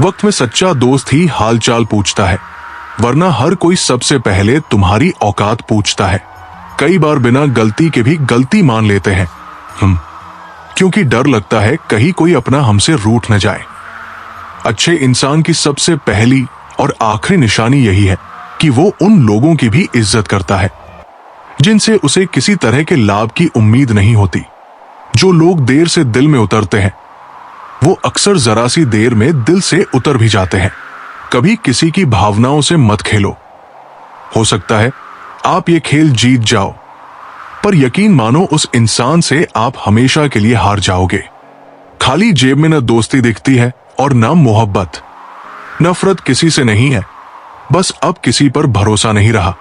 वक्त में सच्चा दोस्त ही हालचाल पूछता है, वरना हर कोई सबसे पहले तुम्हारी औकात पूछता है। कई बार बिना गलती के भी गलती मान लेते हैं क्योंकि डर लगता है कहीं कोई अपना हमसे रूठ न जाए। अच्छे इंसान की सबसे पहली और आखिरी निशानी यही है कि वो उन लोगों की भी इज्जत करता है जिनसे उसे किसी तरह के लाभ की उम्मीद नहीं होती। जो लोग देर से दिल में उतरते हैं वो अक्सर जरा सी देर में दिल से उतर भी जाते हैं। कभी किसी की भावनाओं से मत खेलो। हो सकता है आप ये खेल जीत जाओ, पर यकीन मानो उस इंसान से आप हमेशा के लिए हार जाओगे। खाली जेब में न दोस्ती दिखती है और न मोहब्बत। नफरत किसी से नहीं है, बस अब किसी पर भरोसा नहीं रहा।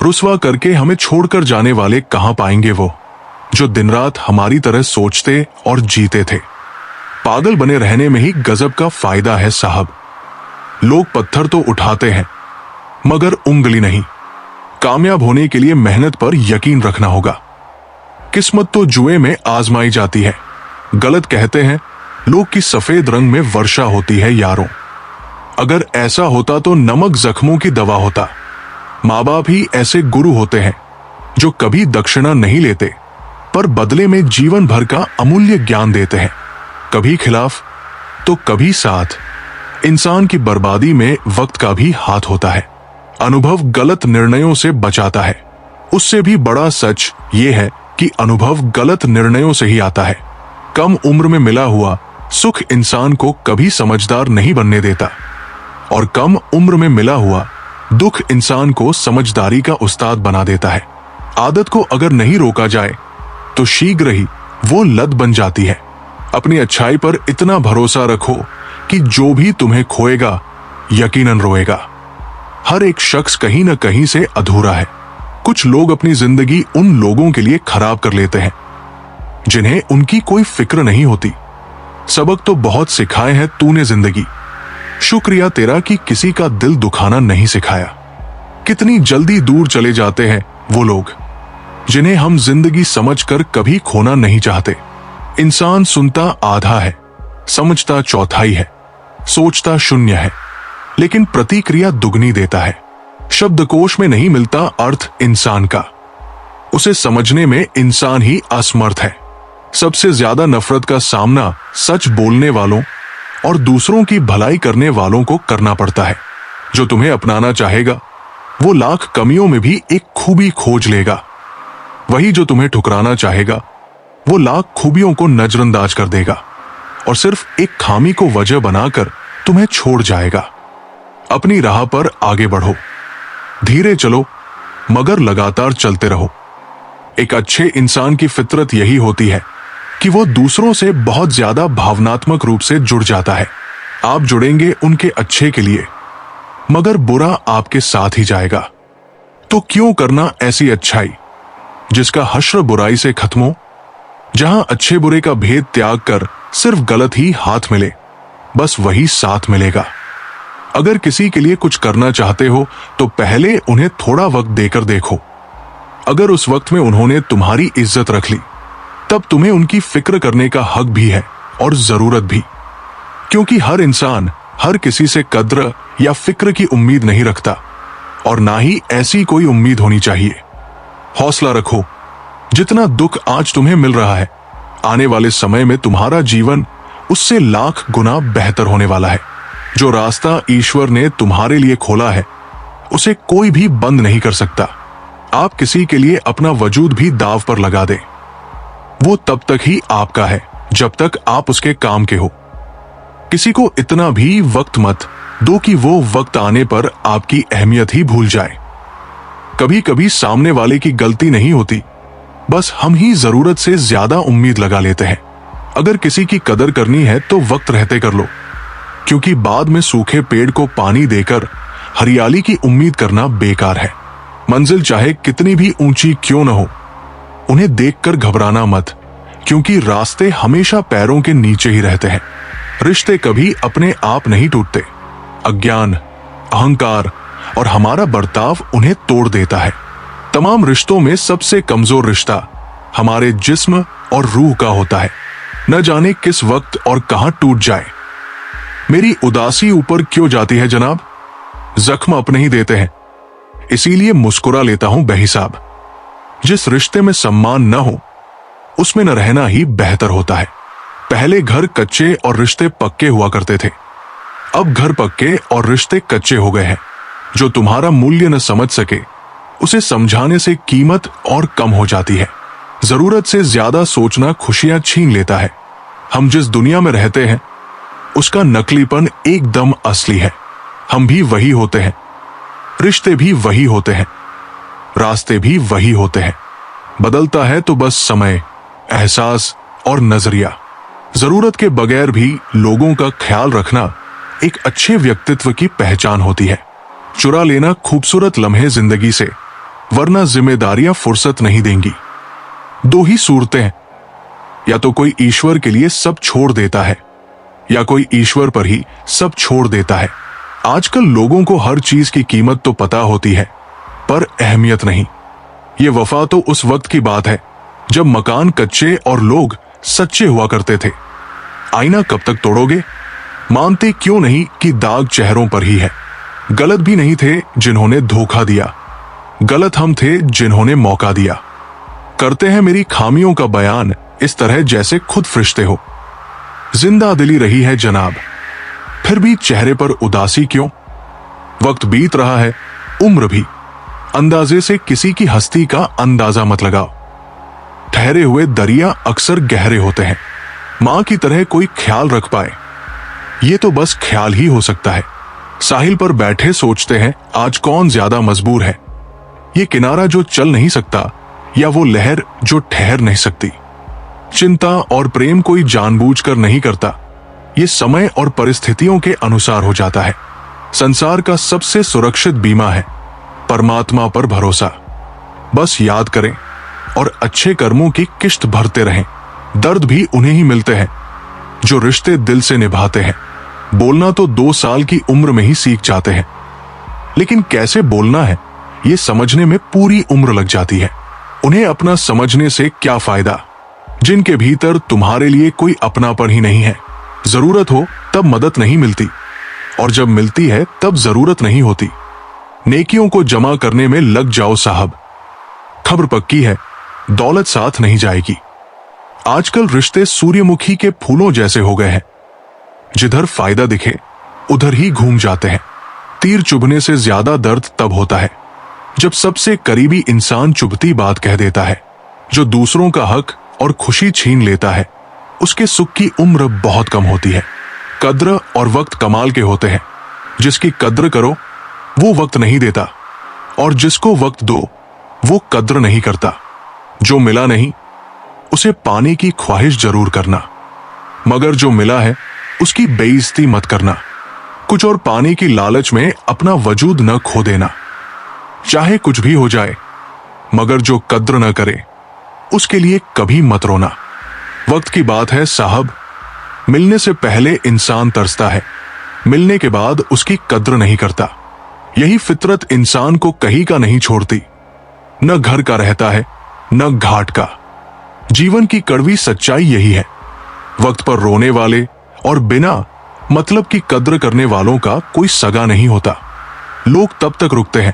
रुसवा करके हमें छोड़कर जाने वाले कहां पाएंगे वो जो दिन रात हमारी तरह सोचते और जीते थे। पागल बने रहने में ही गजब का फायदा है साहब। लोग पत्थर तो उठाते हैं मगर उंगली नहीं। कामयाब होने के लिए मेहनत पर यकीन रखना होगा। किस्मत तो जुए में आजमाई जाती है। गलत कहते हैं लोग कि सफेद रंग में वर्षा होती है यारों। अगर ऐसा होता तो नमक जख्मों की दवा होता। माँ बाप ही ऐसे गुरु होते हैं जो कभी दक्षिणा नहीं लेते पर बदले में जीवन भर का अमूल्य ज्ञान देते हैं। कभी खिलाफ तो कभी साथ। इंसान की बर्बादी में वक्त का भी हाथ होता है। अनुभव गलत निर्णयों से बचाता है। उससे भी बड़ा सच ये है कि अनुभव गलत निर्णयों से ही आता है। कम उम्र में मिला हुआ सुख इंसान को कभी समझदार नहीं बनने देता और कम उम्र में मिला हुआ दुख इंसान को समझदारी का उस्ताद बना देता है। आदत को अगर नहीं रोका जाए तो शीघ्र ही वो लत बन जाती है। अपनी अच्छाई पर इतना भरोसा रखो कि जो भी तुम्हें खोएगा यकीनन रोएगा। हर एक शख्स कहीं न कहीं से अधूरा है। कुछ लोग अपनी जिंदगी उन लोगों के लिए खराब कर लेते हैं जिन्हें उनकी कोई फिक्र नहीं होती। सबक तो बहुत सिखाए हैं तूने जिंदगी, शुक्रिया तेरा कि किसी का दिल दुखाना नहीं सिखाया। कितनी जल्दी दूर चले जाते हैं वो लोग जिन्हें हम जिंदगी समझकर कभी खोना नहीं चाहते। इंसान सुनता आधा है, समझता चौथाई है, सोचता शून्य है, लेकिन प्रतिक्रिया दुगनी देता है। शब्दकोश में नहीं मिलता अर्थ इंसान का, उसे समझने में इंसान ही असमर्थ है। सबसे ज्यादा नफरत का सामना सच बोलने वालों और दूसरों की भलाई करने वालों को करना पड़ता है। जो तुम्हें अपनाना चाहेगा वो लाख कमियों में भी एक खूबी खोज लेगा। वही जो तुम्हें ठुकराना चाहेगा वो लाख खूबियों को नजरअंदाज कर देगा और सिर्फ एक खामी को वजह बनाकर तुम्हें छोड़ जाएगा। अपनी राह पर आगे बढ़ो, धीरे चलो मगर लगातार चलते रहो। एक अच्छे इंसान की फितरत यही होती है कि वो दूसरों से बहुत ज्यादा भावनात्मक रूप से जुड़ जाता है। आप जुड़ेंगे उनके अच्छे के लिए मगर बुरा आपके साथ ही जाएगा। तो क्यों करना ऐसी अच्छाई जिसका हश्र बुराई से खत्म हो, जहां अच्छे बुरे का भेद त्याग कर सिर्फ गलत ही हाथ मिले, बस वही साथ मिलेगा। अगर किसी के लिए कुछ करना चाहते हो तो पहले उन्हें थोड़ा वक्त देकर देखो। अगर उस वक्त में उन्होंने तुम्हारी इज्जत रख ली तब तुम्हें उनकी फिक्र करने का हक भी है और जरूरत भी, क्योंकि हर इंसान हर किसी से कद्र या फिक्र की उम्मीद नहीं रखता और ना ही ऐसी कोई उम्मीद होनी चाहिए। हौसला रखो। जितना दुख आज तुम्हें मिल रहा है आने वाले समय में तुम्हारा जीवन उससे लाख गुना बेहतर होने वाला है। जो रास्ता ईश्वर ने तुम्हारे लिए खोला है उसे कोई भी बंद नहीं कर सकता। आप किसी के लिए अपना वजूद भी दांव पर लगा दें, वो तब तक ही आपका है जब तक आप उसके काम के हो। किसी को इतना भी वक्त मत दो कि वो वक्त आने पर आपकी अहमियत ही भूल जाए। कभी कभी सामने वाले की गलती नहीं होती, बस हम ही जरूरत से ज्यादा उम्मीद लगा लेते हैं। अगर किसी की कदर करनी है तो वक्त रहते कर लो, क्योंकि बाद में सूखे पेड़ को पानी देकर हरियाली की उम्मीद करना बेकार है। मंजिल चाहे कितनी भी ऊंची क्यों न हो, उन्हें देखकर घबराना मत, क्योंकि रास्ते हमेशा पैरों के नीचे ही रहते हैं। रिश्ते कभी अपने आप नहीं टूटते। अज्ञान, अहंकार और हमारा बर्ताव उन्हें तोड़ देता है। तमाम रिश्तों में सबसे कमजोर रिश्ता हमारे जिस्म और रूह का होता है। न जाने किस वक्त और कहां टूट जाए। मेरी उदासी ऊपर क्यों जाती है जनाब? जख्म अपने ही देते हैं, इसीलिए मुस्कुरा लेता हूं बेहिसाब। जिस रिश्ते में सम्मान न हो उसमें न रहना ही बेहतर होता है। पहले घर कच्चे और रिश्ते पक्के हुआ करते थे, अब घर पक्के और रिश्ते कच्चे हो गए हैं। जो तुम्हारा मूल्य न समझ सके उसे समझाने से कीमत और कम हो जाती है। जरूरत से ज्यादा सोचना खुशियां छीन लेता है। हम जिस दुनिया में रहते हैं उसका नकलीपन एकदम असली है। हम भी वही होते हैं, रिश्ते भी वही होते हैं, रास्ते भी वही होते हैं। बदलता है तो बस समय, एहसास और नजरिया। जरूरत के बगैर भी लोगों का ख्याल रखना एक अच्छे व्यक्तित्व की पहचान होती है। चुरा लेना खूबसूरत लम्हे जिंदगी से, वरना जिम्मेदारियां फुर्सत नहीं देंगी। दो ही सूरतें हैं, या तो कोई ईश्वर के लिए सब छोड़ देता है या कोई ईश्वर पर ही सब छोड़ देता है। आजकल लोगों को हर चीज की कीमत तो पता होती है पर अहमियत नहीं। ये वफा तो उस वक्त की बात है जब मकान कच्चे और लोग सच्चे हुआ करते थे। आईना कब तक तोड़ोगे? मानते क्यों नहीं कि दाग चेहरों पर ही है। गलत भी नहीं थे जिन्होंने धोखा दिया, गलत हम थे जिन्होंने मौका दिया। करते हैं मेरी खामियों का बयान इस तरह जैसे खुद फरिश्ते हो। जिंदा दिली रही है जनाब, फिर भी चेहरे पर उदासी क्यों? वक्त बीत रहा है, उम्र भी। अंदाजे से किसी की हस्ती का अंदाजा मत लगाओ। ठहरे हुए दरिया अक्सर गहरे होते हैं। मां की तरह कोई ख्याल रख पाए ये तो बस ख्याल ही हो सकता है। साहिल पर बैठे सोचते हैं आज कौन ज्यादा मजबूर है, ये किनारा जो चल नहीं सकता या वो लहर जो ठहर नहीं सकती। चिंता और प्रेम कोई जानबूझकर नहीं करता, ये समय और परिस्थितियों के अनुसार हो जाता है। संसार का सबसे सुरक्षित बीमा है परमात्मा पर भरोसा। बस याद करें और अच्छे कर्मों की किश्त भरते रहें। दर्द भी उन्हें ही मिलते हैं जो रिश्ते दिल से निभाते हैं। बोलना तो 2 साल की उम्र में ही सीख जाते हैं, लेकिन कैसे बोलना है ये समझने में पूरी उम्र लग जाती है। उन्हें अपना समझने से क्या फायदा जिनके भीतर तुम्हारे लिए कोई अपनापन ही नहीं है। जरूरत हो तब मदद नहीं मिलती और जब मिलती है तब जरूरत नहीं होती। नेकियों को जमा करने में लग जाओ साहब, खबर पक्की है दौलत साथ नहीं जाएगी। आजकल रिश्ते सूर्यमुखी के फूलों जैसे हो गए हैं, जिधर फायदा दिखे उधर ही घूम जाते हैं। तीर चुभने से ज्यादा दर्द तब होता है जब सबसे करीबी इंसान चुभती बात कह देता है। जो दूसरों का हक और खुशी छीन लेता है उसके सुख की उम्र बहुत कम होती है। कद्र और वक्त कमाल के होते हैं। जिसकी कद्र करो वो वक्त नहीं देता और जिसको वक्त दो वो कद्र नहीं करता। जो मिला नहीं उसे पाने की ख्वाहिश जरूर करना, मगर जो मिला है उसकी बेइज्जती मत करना। कुछ और पाने की लालच में अपना वजूद न खो देना। चाहे कुछ भी हो जाए मगर जो कद्र न करे उसके लिए कभी मत रोना। वक्त की बात है साहब, मिलने से पहले इंसान तरसता है, मिलने के बाद उसकी कद्र नहीं करता। यही फितरत इंसान को कहीं का नहीं छोड़ती, न घर का रहता है न घाट का। जीवन की कड़वी सच्चाई यही है। वक्त पर रोने वाले और बिना मतलब की कद्र करने वालों का कोई सगा नहीं होता। लोग तब तक रुकते हैं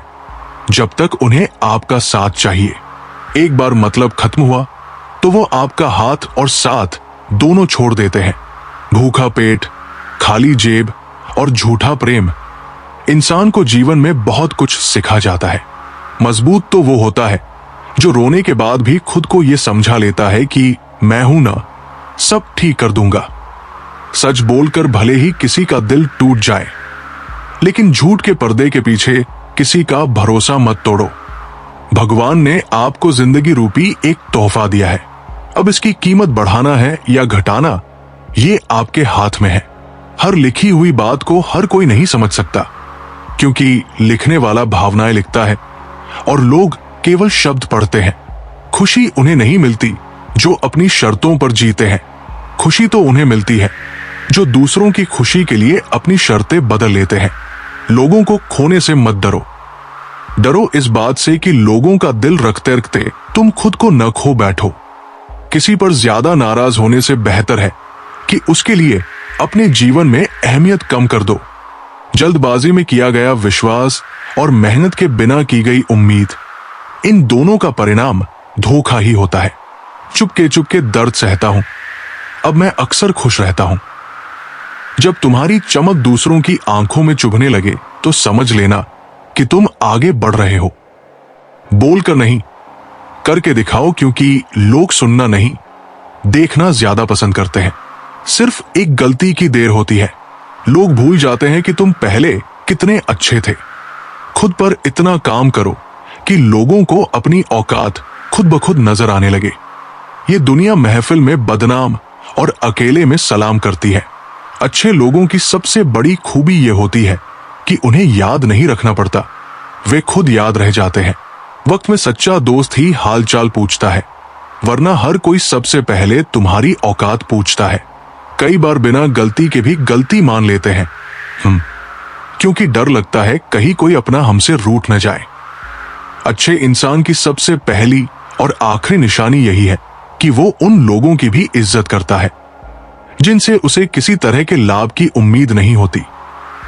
जब तक उन्हें आपका साथ चाहिए। एक बार मतलब खत्म हुआ तो वो आपका हाथ और साथ दोनों छोड़ देते हैं। भूखा पेट, खाली जेब और झूठा प्रेम इंसान को जीवन में बहुत कुछ सिखा जाता है। मजबूत तो वो होता है जो रोने के बाद भी खुद को ये समझा लेता है कि मैं हूं ना, सब ठीक कर दूंगा। सच बोलकर भले ही किसी का दिल टूट जाए, लेकिन झूठ के पर्दे के पीछे किसी का भरोसा मत तोड़ो। भगवान ने आपको जिंदगी रूपी एक तोहफा दिया है। अब इसकी कीमत बढ़ाना है या घटाना ये आपके हाथ में है। हर लिखी हुई बात को हर कोई नहीं समझ सकता, क्योंकि लिखने वाला भावनाएं लिखता है और लोग केवल शब्द पढ़ते हैं। खुशी उन्हें नहीं मिलती जो अपनी शर्तों पर जीते हैं। खुशी तो उन्हें मिलती है जो दूसरों की खुशी के लिए अपनी शर्तें बदल लेते हैं। लोगों को खोने से मत डरो। डरो इस बात से कि लोगों का दिल रखते रखते तुम खुद को न खो बैठो। किसी पर ज्यादा नाराज होने से बेहतर है कि उसके लिए अपने जीवन में अहमियत कम कर दो। जल्दबाजी में किया गया विश्वास और मेहनत के बिना की गई उम्मीद, इन दोनों का परिणाम धोखा ही होता है। चुपके चुपके दर्द सहता हूं, अब मैं अक्सर खुश रहता हूं। जब तुम्हारी चमक दूसरों की आंखों में चुभने लगे तो समझ लेना कि तुम आगे बढ़ रहे हो। बोलकर नहीं, करके दिखाओ, क्योंकि लोग सुनना नहीं, देखना ज्यादा पसंद करते हैं। सिर्फ एक गलती की देर होती है, लोग भूल जाते हैं कि तुम पहले कितने अच्छे थे। खुद पर इतना काम करो कि लोगों को अपनी औकात खुद ब खुद नजर आने लगे। ये दुनिया महफिल में बदनाम और अकेले में सलाम करती है। अच्छे लोगों की सबसे बड़ी खूबी यह होती है कि उन्हें याद नहीं रखना पड़ता, वे खुद याद रह जाते हैं। वक्त में सच्चा दोस्त ही हालचाल पूछता है, वरना हर कोई सबसे पहले तुम्हारी औकात पूछता है। कई बार बिना गलती के भी गलती मान लेते हैं, क्योंकि डर लगता है कहीं कोई अपना हमसे रूठ न जाए। अच्छे इंसान की सबसे पहली और आखिरी निशानी यही है कि वो उन लोगों की भी इज्जत करता है जिनसे उसे किसी तरह के लाभ की उम्मीद नहीं होती।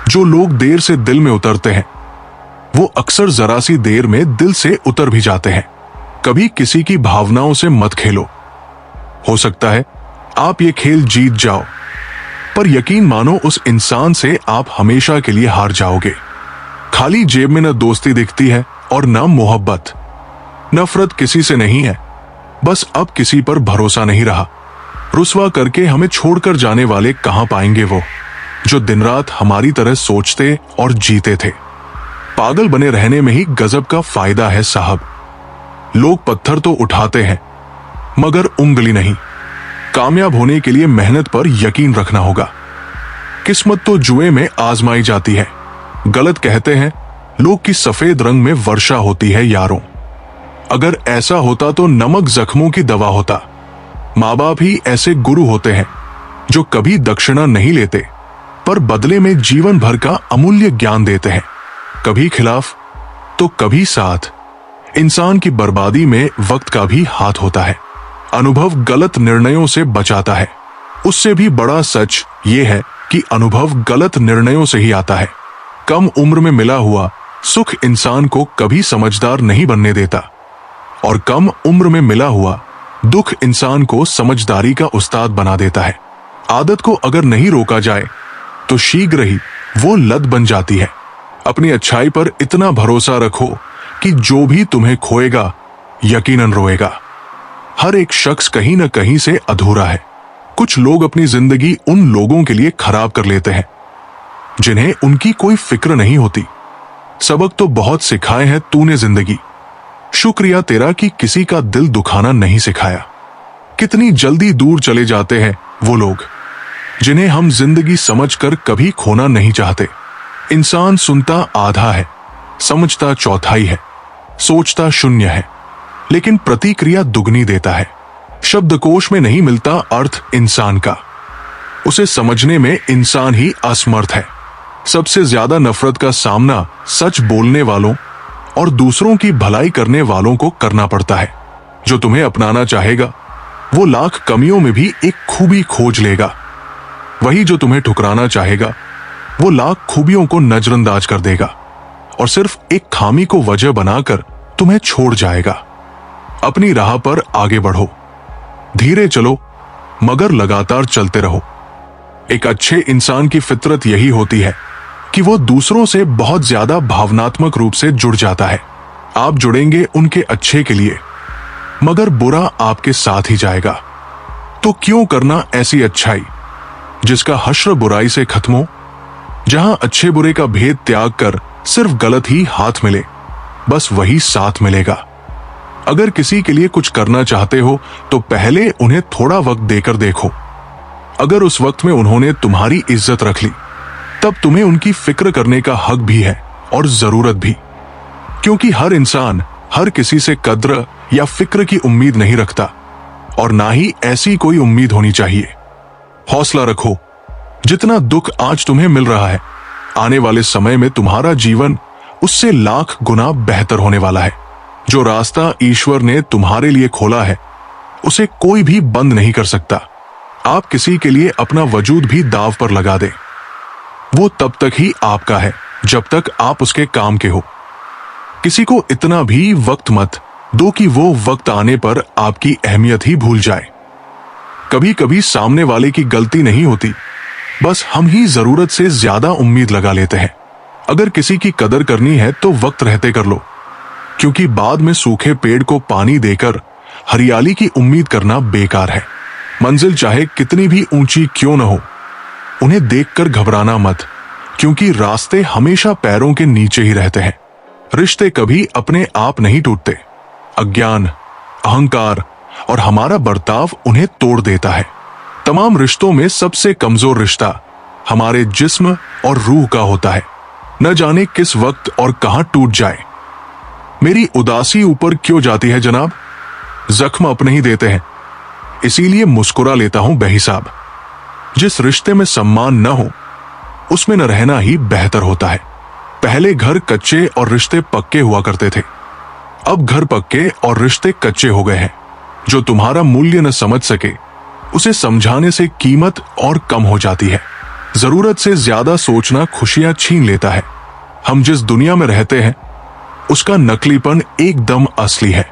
जो लोग देर से दिल में उतरते हैं वो अक्सर जरा सी देर में दिल से उतर भी जाते हैं। कभी किसी की भावनाओं से मत खेलो। हो सकता है आप ये खेल जीत जाओ, पर यकीन मानो उस इंसान से आप हमेशा के लिए हार जाओगे। खाली जेब में न दोस्ती दिखती है और न मोहब्बत। नफरत किसी से नहीं है, बस अब किसी पर भरोसा नहीं रहा। रुसवा करके हमें छोड़कर जाने वाले कहां पाएंगे वो जो दिन रात हमारी तरह सोचते और जीते थे। पागल बने रहने में ही गजब का फायदा है साहब। लोग पत्थर तो उठाते हैं मगर उंगली नहीं। कामयाब होने के लिए मेहनत पर यकीन रखना होगा। किस्मत तो जुए में आजमाई जाती है। गलत कहते हैं लोग कि सफेद रंग में वर्षा होती है यारों। अगर ऐसा होता तो नमक जख्मों की दवा होता। माँ बाप ही ऐसे गुरु होते हैं जो कभी दक्षिणा नहीं लेते, पर बदले में जीवन भर का अमूल्य ज्ञान देते हैं। कभी खिलाफ तो कभी साथ। इंसान की बर्बादी में वक्त का भी हाथ होता है। अनुभव गलत निर्णयों से बचाता है। उससे भी बड़ा सच ये है कि अनुभव गलत निर्णयों से ही आता है। कम उम्र में मिला हुआ सुख इंसान को कभी समझदार नहीं बनने देता, और कम उम्र में मिला हुआ दुख इंसान को समझदारी का उस्ताद बना देता है। आदत को अगर नहीं रोका जाए तो शीघ्र ही वो लत बन जाती है। अपनी अच्छाई पर इतना भरोसा रखो कि जो भी तुम्हें खोएगा यकीनन रोएगा। हर एक शख्स कहीं न कहीं से अधूरा है। कुछ लोग अपनी जिंदगी उन लोगों के लिए खराब कर लेते हैं जिन्हें उनकी कोई फिक्र नहीं होती। सबक तो बहुत सिखाए हैं तूने जिंदगी, शुक्रिया तेरा कि किसी का दिल दुखाना नहीं सिखाया। कितनी जल्दी दूर चले जाते हैं वो लोग जिन्हें हम जिंदगी समझकर कभी खोना नहीं चाहते। इंसान सुनता आधा है, समझता चौथाई है, सोचता शून्य है, लेकिन प्रतिक्रिया दुगनी देता है। शब्दकोश में नहीं मिलता अर्थ इंसान का, उसे समझने में इंसान ही असमर्थ है। सबसे ज्यादा नफरत का सामना सच बोलने वालों और दूसरों की भलाई करने वालों को करना पड़ता है। जो तुम्हें अपनाना चाहेगा वो लाख कमियों में भी एक खूबी खोज लेगा। वही जो तुम्हें ठुकराना चाहेगा वो लाख खूबियों को नजरअंदाज कर देगा और सिर्फ एक खामी को वजह बनाकर तुम्हें छोड़ जाएगा। अपनी राह पर आगे बढ़ो, धीरे चलो मगर लगातार चलते रहो। एक अच्छे इंसान की फितरत यही होती है कि वो दूसरों से बहुत ज्यादा भावनात्मक रूप से जुड़ जाता है। आप जुड़ेंगे उनके अच्छे के लिए, मगर बुरा आपके साथ ही जाएगा। तो क्यों करना ऐसी अच्छाई जिसका हश्र बुराई से खत्म हो, जहां अच्छे बुरे का भेद त्याग कर सिर्फ गलत ही हाथ मिले, बस वही साथ मिलेगा। अगर किसी के लिए कुछ करना चाहते हो तो पहले उन्हें थोड़ा वक्त देकर देखो। अगर उस वक्त में उन्होंने तुम्हारी इज्जत रख ली, तब तुम्हें उनकी फिक्र करने का हक भी है और जरूरत भी, क्योंकि हर इंसान हर किसी से कद्र या फिक्र की उम्मीद नहीं रखता, और ना ही ऐसी कोई उम्मीद होनी चाहिए। हौसला रखो। जितना दुख आज तुम्हें मिल रहा है, आने वाले समय में तुम्हारा जीवन उससे लाख गुना बेहतर होने वाला है। जो रास्ता ईश्वर ने तुम्हारे लिए खोला है उसे कोई भी बंद नहीं कर सकता। आप किसी के लिए अपना वजूद भी दांव पर लगा दें, वो तब तक ही आपका है जब तक आप उसके काम के हो। किसी को इतना भी वक्त मत दो कि वो वक्त आने पर आपकी अहमियत ही भूल जाए। कभी कभी सामने वाले की गलती नहीं होती, बस हम ही जरूरत से ज्यादा उम्मीद लगा लेते हैं। अगर किसी की कदर करनी है तो वक्त रहते कर लो, क्योंकि बाद में सूखे पेड़ को पानी देकर हरियाली की उम्मीद करना बेकार है। मंजिल चाहे कितनी भी ऊंची क्यों न हो, उन्हें देखकर घबराना मत, क्योंकि रास्ते हमेशा पैरों के नीचे ही रहते हैं। रिश्ते कभी अपने आप नहीं टूटते, अज्ञान, अहंकार और हमारा बर्ताव उन्हें तोड़ देता है। तमाम रिश्तों में सबसे कमजोर रिश्ता हमारे जिस्म और रूह का होता है। न जाने किस वक्त और कहां टूट जाए। मेरी उदासी ऊपर क्यों जाती है जनाब? जख्म अपने ही देते हैं, इसीलिए मुस्कुरा लेता हूं बेहिसाब। जिस रिश्ते में सम्मान न हो, उसमें न रहना ही बेहतर होता है। पहले घर कच्चे और रिश्ते पक्के हुआ करते थे, अब घर पक्के और रिश्ते कच्चे हो गए हैं। जो तुम्हारा मूल्य न समझ सके, उसे समझाने से कीमत और कम हो जाती है। जरूरत से ज्यादा सोचना खुशियां छीन लेता है। हम जिस दुनिया में रहते हैं, उसका नकलीपन एकदम असली है।